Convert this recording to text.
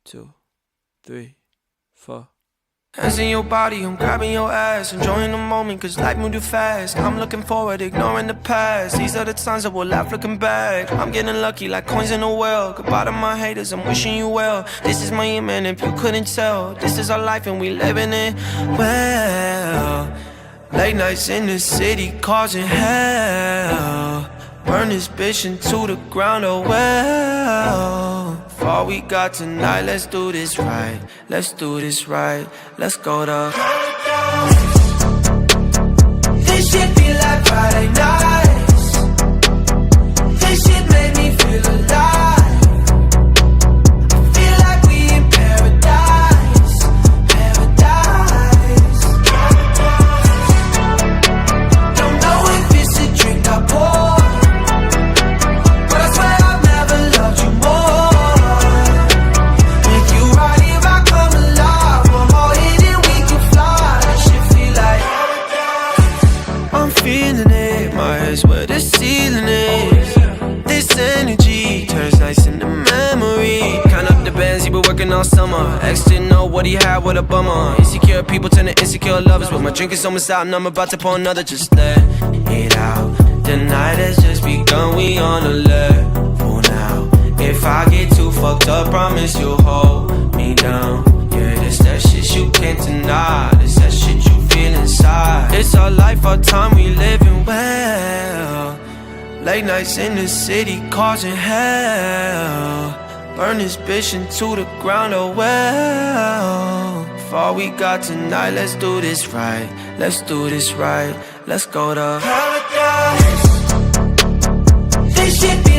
2, 3, 4. Hands in your body, I'm grabbing your ass, enjoying the moment cause life moved too fast. I'm looking forward, ignoring the past. These are the times that we'll laugh looking back. I'm getting lucky like coins in a well. Goodbye to my haters, I'm wishing you well. This is my man if you couldn't tell. This is our life and we living it well. Late nights in the city causing hell. Burn this bitch into the ground, oh well. For all we got tonight, let's do this right. Let's do this right. Let's go to paradise. This shit feel like Friday nights. This shit made me feel alive. I feel like we in paradise. Paradise. Don't know if it's a drink I pour, but I swear I've never loved you more. With you right here, I come alive. One more hit and we can fly. That shit feel like paradise. I'm feeling it, my head's where the ceiling is. This energy turns nice into memory. Count up the bands, he been working all summer. Ex didn't know what he had, what a bummer. Insecure people turn to insecure lovers, but my drink is almost out and I'm about to pour another. Just let it out. The night has just begun, we on a level now. If I get too fucked up, promise you'll hold me down. Yeah, this that shit you can't deny. This that shit you feel inside. It's our life, our time, we living well. Late nights in the city causing hell. Burn this bitch into the ground, oh well. For all we got tonight, let's do this right. Let's do this right. Let's go to paradise. This shit be